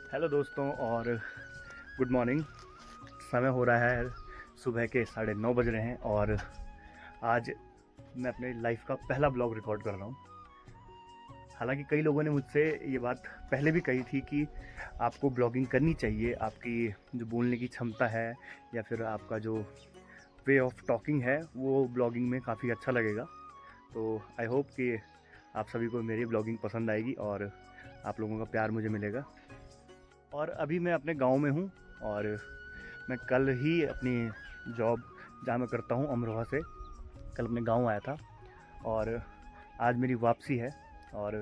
Hello दोस्तों और good morning. समय हो रहा है सुबह के 9:30 बज रहे हैं और आज मैं अपने लाइफ का पहला ब्लॉग रिकॉर्ड कर रहा हूँ। हालांकि कई लोगों ने मुझसे ये बात पहले भी कही थी कि आपको ब्लॉगिंग करनी चाहिए, आपकी जो बोलने की क्षमता है या फिर आपका जो वे ऑफ टॉकिंग है वो ब्लॉगिंग में काफ़ी अच्छा लगेगा। तो आई होप कि आप सभी को मेरी ब्लॉगिंग पसंद आएगी और आप लोगों का प्यार मुझे मिलेगा। और अभी मैं अपने गांव में हूं और मैं कल ही अपनी जॉब जहां मैं करता हूं अमरोहा से कल अपने गांव आया था और आज मेरी वापसी है। और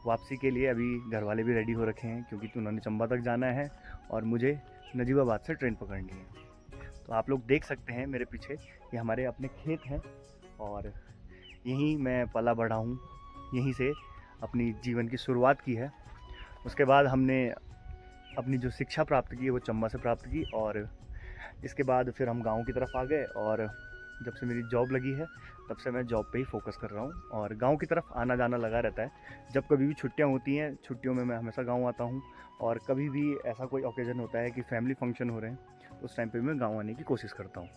वापसी के लिए अभी घर वाले भी रेडी हो रखे हैं क्योंकि उन्होंने चंबा तक जाना है और मुझे नजीबाबाद से ट्रेन पकड़नी है। तो आप लोग देख सकते हैं मेरे पीछे ये हमारे अपने खेत हैं और यहीं मैं पला बढ़ा हूँ, यहीं से अपनी जीवन की शुरुआत की है। उसके बाद हमने अपनी जो शिक्षा प्राप्त की है वो चंबा से प्राप्त की और इसके बाद फिर हम गांव की तरफ आ गए और जब से मेरी जॉब लगी है तब से मैं जॉब पे ही फोकस कर रहा हूँ और गांव की तरफ आना जाना लगा रहता है। जब कभी भी छुट्टियाँ होती हैं, छुट्टियों में मैं हमेशा गांव आता हूँ और कभी भी ऐसा कोई ओकेजन होता है कि फैमिली फंक्शन हो रहे हैं तो उस टाइम पे मैं गाँव आने की कोशिश करता हूँ।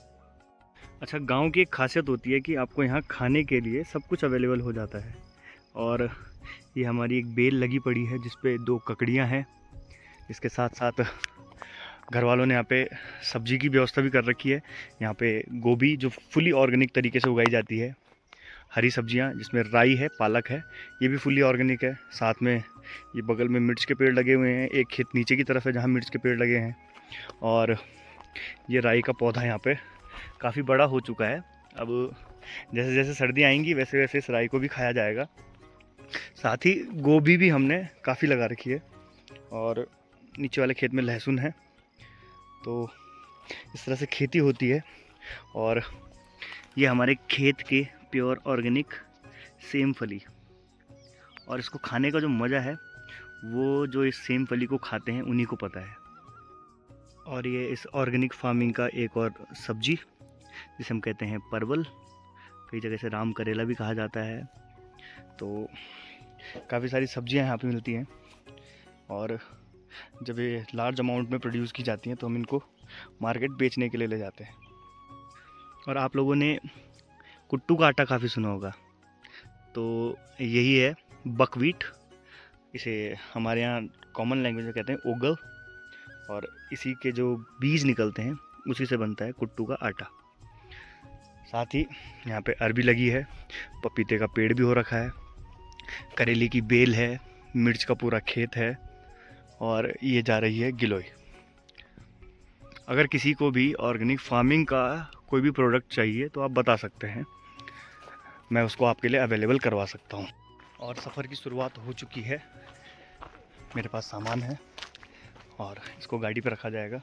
अच्छा, गाँव की एक खासियत होती है कि आपको यहाँ खाने के लिए सब कुछ अवेलेबल हो जाता है। और ये हमारी एक बेल लगी पड़ी है जिसपे 2 ककड़ियाँ हैं। इसके साथ साथ घर वालों ने यहाँ पे सब्जी की व्यवस्था भी कर रखी है। यहाँ पे गोभी जो फुली ऑर्गेनिक तरीके से उगाई जाती है, हरी सब्जियाँ जिसमें राई है, पालक है, ये भी फुली ऑर्गेनिक है। साथ में ये बगल में मिर्च के पेड़ लगे हुए हैं, एक खेत नीचे की तरफ है जहाँ मिर्च के पेड़ लगे हैं और ये राई का पौधा यहाँ पे काफ़ी बड़ा हो चुका है। अब जैसे जैसे सर्दी आएंगी वैसे वैसे इस राई को भी खाया जाएगा। साथ ही गोभी भी हमने काफ़ी लगा रखी है और नीचे वाले खेत में लहसुन है। तो इस तरह से खेती होती है और ये हमारे खेत के प्योर ऑर्गेनिक सेम फली और इसको खाने का जो मज़ा है वो जो इस सेम फली को खाते हैं उन्हीं को पता है। और ये इस ऑर्गेनिक फार्मिंग का एक और सब्जी जिसे हम कहते हैं परवल, कई जगह से राम करेला भी कहा जाता है। तो काफ़ी सारी सब्जियां यहाँ पे मिलती हैं और जब ये लार्ज अमाउंट में प्रोड्यूस की जाती हैं तो हम इनको मार्केट बेचने के लिए ले जाते हैं। और आप लोगों ने कुट्टू का आटा काफ़ी सुना होगा, तो यही है बकवीट। इसे हमारे यहाँ कॉमन लैंग्वेज में कहते हैं ओगल और इसी के जो बीज निकलते हैं उसी से बनता है कुट्टू का आटा। साथ ही यहाँ पे अरबी लगी है, पपीते का पेड़ भी हो रखा है, करेले की बेल है, मिर्च का पूरा खेत है और ये जा रही है गिलोय। अगर किसी को भी ऑर्गेनिक फार्मिंग का कोई भी प्रोडक्ट चाहिए तो आप बता सकते हैं, मैं उसको आपके लिए अवेलेबल करवा सकता हूँ। और सफ़र की शुरुआत हो चुकी है, मेरे पास सामान है और इसको गाड़ी पे रखा जाएगा।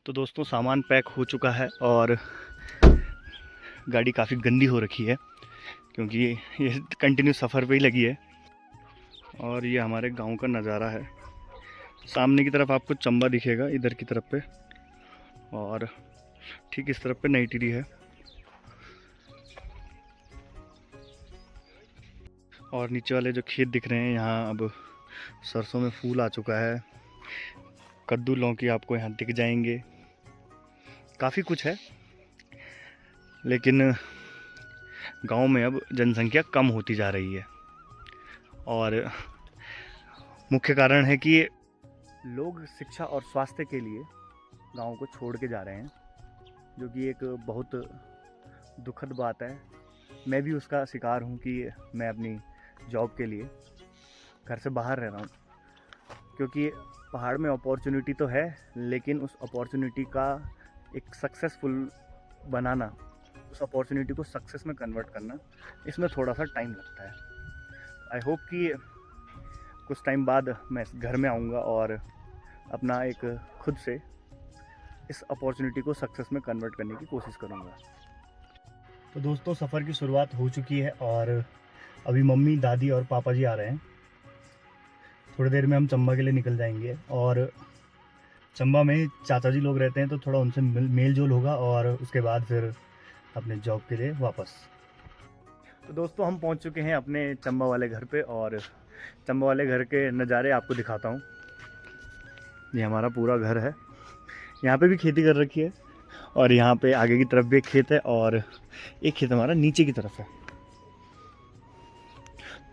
तो दोस्तों सामान पैक हो चुका है और गाड़ी काफ़ी गंदी हो रखी है क्योंकि ये कंटिन्यू सफ़र पे ही लगी है। और ये हमारे गांव का नज़ारा है, सामने की तरफ आपको चंबा दिखेगा इधर की तरफ पे और ठीक इस तरफ पे नई टिहरी है। और नीचे वाले जो खेत दिख रहे हैं यहाँ अब सरसों में फूल आ चुका है, कद्दू लौकी आपको यहाँ दिख जाएंगे, काफ़ी कुछ है। लेकिन गांव में अब जनसंख्या कम होती जा रही है और मुख्य कारण है कि लोग शिक्षा और स्वास्थ्य के लिए गांव को छोड़ के जा रहे हैं, जो कि एक बहुत दुखद बात है। मैं भी उसका शिकार हूं कि मैं अपनी जॉब के लिए घर से बाहर रह रहा हूं क्योंकि पहाड़ में अपॉर्चुनिटी तो है लेकिन उस अपॉर्चुनिटी का एक सक्सेसफुल बनाना, उस अपॉर्चुनिटी को सक्सेस में कन्वर्ट करना, इसमें थोड़ा सा टाइम लगता है। आई होप कि कुछ टाइम बाद मैं घर में आऊँगा और अपना एक खुद से इस अपॉर्चुनिटी को सक्सेस में कन्वर्ट करने की कोशिश करूँगा। तो दोस्तों सफ़र की शुरुआत हो चुकी है और अभी मम्मी, दादी और पापा जी आ रहे हैं। थोड़ी देर में हम चंबा के लिए निकल जाएंगे और चंबा में चाचा जी लोग रहते हैं तो थोड़ा उनसे मेल जोल होगा और उसके बाद फिर अपने जॉब के लिए वापस। तो दोस्तों हम पहुंच चुके हैं अपने चंबा वाले घर पे और चंबा वाले घर के नज़ारे आपको दिखाता हूं। ये हमारा पूरा घर है। यहाँ पे भी खेती कर रखी है और यहाँ पे आगे की तरफ भी एक खेत है और एक खेत हमारा नीचे की तरफ है।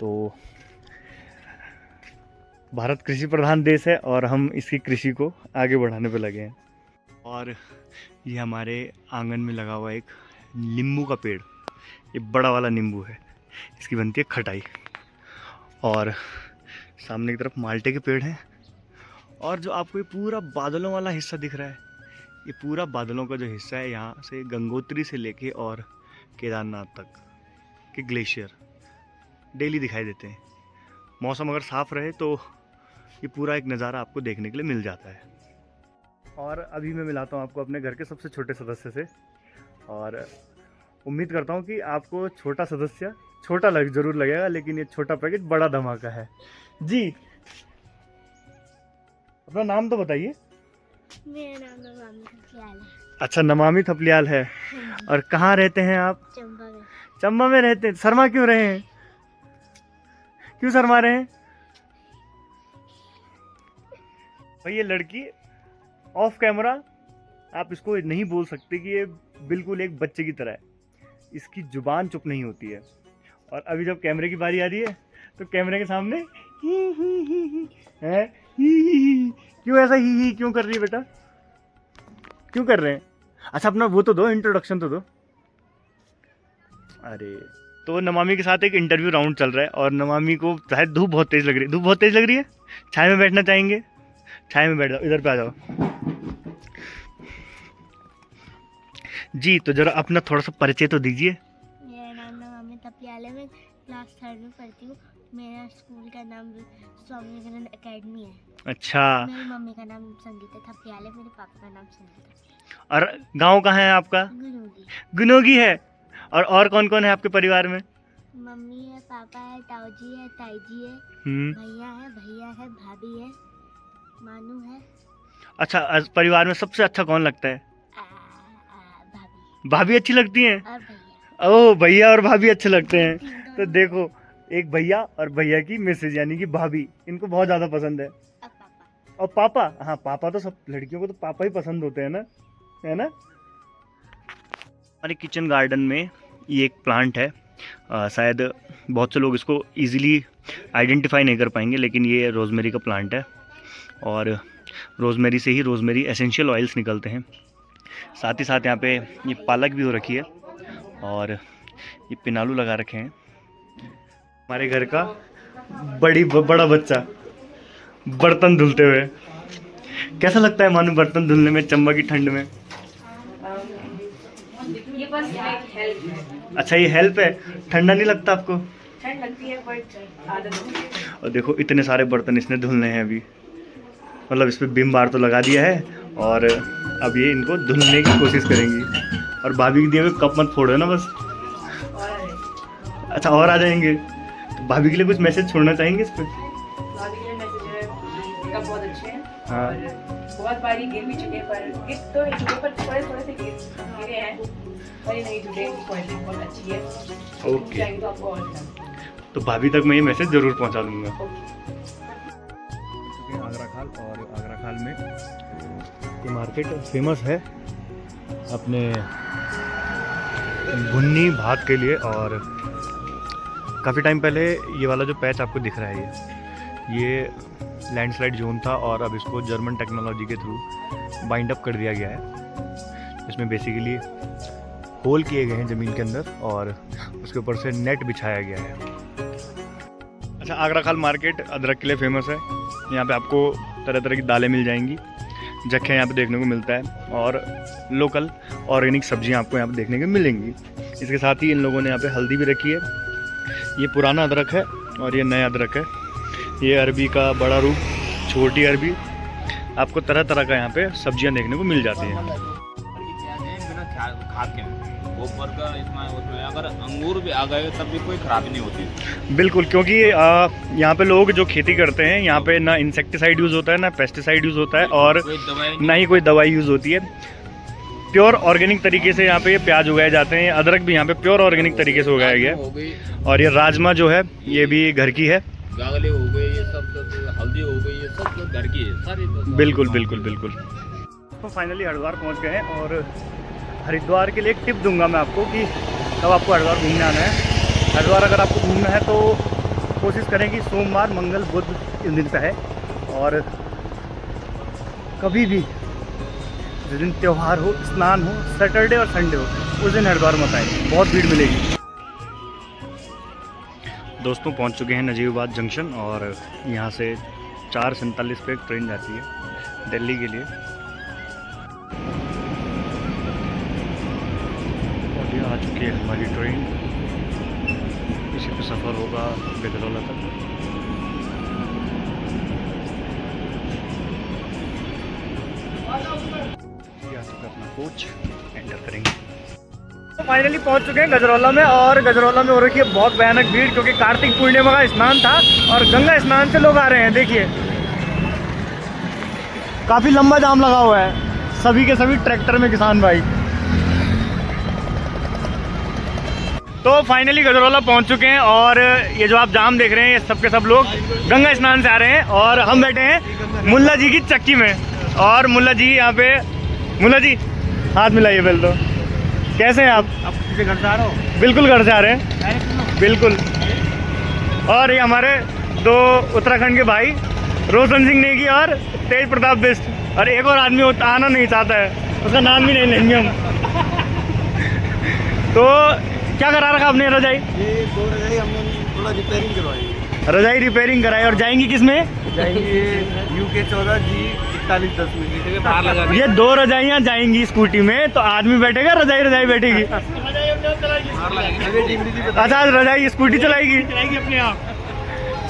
तो भारत कृषि प्रधान देश है और हम इसकी कृषि को आगे बढ़ाने पे लगे हैं। और ये हमारे आंगन में लगा हुआ एक नींबू का पेड़, ये बड़ा वाला नींबू है, इसकी बनती है खटाई। और सामने की तरफ माल्टे के पेड़ हैं। और जो आपको ये पूरा बादलों वाला हिस्सा दिख रहा है, ये पूरा बादलों का जो हिस्सा है, यहाँ से गंगोत्री से लेके और केदारनाथ तक के ग्लेशियर डेली दिखाई देते हैं। मौसम अगर साफ़ रहे तो ये पूरा एक नज़ारा आपको देखने के लिए मिल जाता है। और अभी मैं मिलाता हूँ आपको अपने घर के सबसे छोटे सदस्य से, और उम्मीद करता हूँ कि आपको छोटा सदस्य छोटा जरूर लगेगा, लेकिन ये छोटा पैकेट बड़ा धमाका है। जी, अपना नाम तो बताइए। मेरा नाम नमामि थपलियाल है। अच्छा, नमामि थपलियाल है। और कहाँ रहते हैं आप? चंबा में। चंबा में रहते हैं। शर्मा क्यों रहे हैं? क्यों शर्मा रहे हैं भाई? ये लड़की ऑफ कैमरा, आप इसको नहीं बोल सकते कि ये बिल्कुल एक बच्चे की तरह है। इसकी जुबान चुप नहीं होती है। और अभी जब कैमरे की बारी आ रही है तो कैमरे के सामने है। क्यों ऐसा ही क्यों कर रही है बेटा? क्यों कर रहे हैं? अच्छा, अपना वो तो दो, इंट्रोडक्शन तो दो। अरे, तो नमामि के साथ एक इंटरव्यू राउंड चल रहा है और नमामि को शायद धूप बहुत तेज लग रही है। धूप बहुत तेज लग रही है। छाया में बैठना चाहेंगे? छाया में बैठ जाओ, इधर पे आ जाओ जी। तो जरा अपना थोड़ा सा परिचय तो दीजिए। मेरा नाम नमामि थपलियाल है। मैं क्लास 3 में पढ़ती हूँ। मेरा स्कूल का नाम स्वामी विवेकानंद एकेडमी है। अच्छा। मेरी मम्मी का नाम संगीता थपलियाल है। मेरे पापा का नाम संगीता। और गांव कहाँ है आपका? गुनोगी। गुनोगी है। और कौन कौन है आपके परिवार में? मम्मी है, पापा है, ताऊजी है, ताईजी है, भैया है, भाभी है, मानू है। अच्छा, परिवार में सबसे अच्छा कौन लगता है? भाभी। भाभी अच्छी लगती हैं? और भैया। ओह, भैया और भाभी अच्छे लगते हैं। तो देखो, एक भैया और भैया की मिसेज यानी कि भाभी, इनको बहुत ज़्यादा पसंद है। और पापा, हाँ पापा तो सब लड़कियों को तो पापा ही पसंद होते हैं ना, है ना। हमारे किचन गार्डन में ये एक प्लांट है। शायद बहुत से लोग इसको इजीली आइडेंटिफाई नहीं कर पाएंगे, लेकिन ये रोज़मेरी का प्लांट है। और रोज़मेरी से ही रोज़मेरी एसेंशियल ऑयल्स निकलते हैं। साथ ही साथ यहाँ पे ये पालक भी हो रखी है और ये पिनालू लगा रखे हैं। हमारे घर का बड़ा बच्चा बर्तन धुलते हुए। कैसा लगता है मानू बर्तन धुलने में चंबा की ठंड में? ये बस एक हेल्प है। अच्छा, ये हेल्प है। ठंडा नहीं लगता आपको? ठंड लगती है बट आदत होती है। और देखो, इतने सारे बर्तन इसने धुलने हैं अभी। मतलब इस पर विम बार तो लगा दिया है और अब ये इनको धुलने की कोशिश करेंगी। और भाभी के दिए हुए कप मत फोड़ो ना बस। अच्छा, और आ जाएंगे। तो भाभी के लिए कुछ मैसेज छोड़ना चाहेंगे इस पर? भाभी के लिए मैसेज है, कप बहुत अच्छे हैं। हाँ। और बहुत बारी गिर भी चुके, पर गिर तो नहीं चुके, पर थोड़े से गिरे हैं। पर ये नहीं टूटे, क्वालिटी बहुत अच्छी है। ओके। चाहेंगे तो आपको और देना। तो भाभी तक मैं ये मैसेज ज़रूर पहुंचा दूंगा। आगरा खाल, और आगरा खाल में ये मार्केट फेमस है अपने भुन्नी भात के लिए। और काफ़ी टाइम पहले ये वाला जो पैच आपको दिख रहा है, ये लैंडस्लाइड जोन था और अब इसको जर्मन टेक्नोलॉजी के थ्रू बाइंड अप कर दिया गया है। इसमें बेसिकली होल किए गए हैं ज़मीन के अंदर और उसके ऊपर से नेट बिछाया गया है। अच्छा, आगरा खाल मार्केट अदरक के लिए फेमस है। यहाँ पे आपको तरह तरह की दालें मिल जाएंगी, जखें यहाँ पे देखने को मिलता है और लोकल ऑर्गेनिक सब्जियाँ आपको यहाँ पे देखने को मिलेंगी। इसके साथ ही इन लोगों ने यहाँ पे हल्दी भी रखी है। ये पुराना अदरक है और ये नया अदरक है। ये अरबी का बड़ा रूप, छोटी अरबी, आपको तरह तरह का यहाँ पे सब्जियाँ देखने को मिल जाती हैं। उसमें अगर अंगूर भी आ गए तब भी कोई खराबी नहीं होती। बिल्कुल, क्योंकि यहाँ पे लोग जो खेती करते हैं, यहाँ पे ना इंसेक्टिसाइड यूज़ होता है, ना पेस्टिसाइड यूज़ होता है और ना ही कोई दवाई यूज़ होती है। प्योर ऑर्गेनिक तरीके से यहाँ पे ये प्याज उगाए जाते हैं। अदरक भी यहाँ पे प्योर ऑर्गेनिक तरीके से उगाया गया है। और ये राजमा जो है ये भी घर की है। गागले हो गए, ये सब हल्दी हो गई, ये सब घर घर की है सारी तो। बिल्कुल बिल्कुल बिल्कुल। तो फाइनली हरिद्वार पहुंच गए हैं और हरिद्वार के लिए एक टिप दूंगा मैं आपको कि कब आपको हरिद्वार घूमने आना है। हरिद्वार अगर आपको घूमना है तो कोशिश करें कि सोमवार मंगल बुध इन दिन पे है, और कभी भी जिस दिन त्यौहार हो, स्नान हो, सैटरडे और संडे हो, उस दिन हरिद्वार मत आए, बहुत भीड़ मिलेगी। दोस्तों पहुंच चुके हैं नजीबाबाद जंक्शन और यहाँ से 4:47 पे एक ट्रेन जाती है दिल्ली के लिए। और ये आ चुकी है हमारी ट्रेन, इसी पे सफ़र होगा गजरौला तक। यहाँ से अपना कोच एंटर करेंगे। तो फाइनली पहुंच चुके हैं गजरौला में, और गजरौला में हो रखी है बहुत भयानक भीड़, क्योंकि कार्तिक पूर्णिमा का स्नान था और गंगा स्नान से लोग आ रहे हैं। देखिए काफ़ी लंबा जाम लगा हुआ है, सभी के सभी ट्रैक्टर में किसान भाई। तो फाइनली गजरौला पहुंच चुके हैं, और ये जो आप जाम देख रहे हैं ये सब के सब लोग गंगा स्नान से आ रहे हैं, और हम बैठे हैं मुल्ला जी की चक्की में। और मुल्ला जी यहाँ पे, मुल्ला जी हाथ मिलाइए पहले तो। कैसे हैं आप किसी घर से आ रहे हो? बिल्कुल घर से आ रहे हैं, बिल्कुल। और ये हमारे दो उत्तराखंड के भाई रोशन सिंह नेगी और तेज प्रताप बिस्ट, और एक और आदमी आना नहीं चाहता है, उसका नाम भी नहीं लेंगे हम। तो क्या करा रखा आपने रजाई? ये 2 रजाई हमने थोड़ा रिपेयरिंग करवाई। रजाई रिपेयरिंग कराई, और जाएंगी किस में? जाएंगे UK 14G 4110 में बाहर लगा। ये 2 रजाइयाँ जाएंगी स्कूटी में, तो आदमी बैठेगा, रजाई बैठेगी। अच्छा रजाई स्कूटी चलाएगी अपने आप।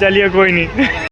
चलिए कोई नहीं।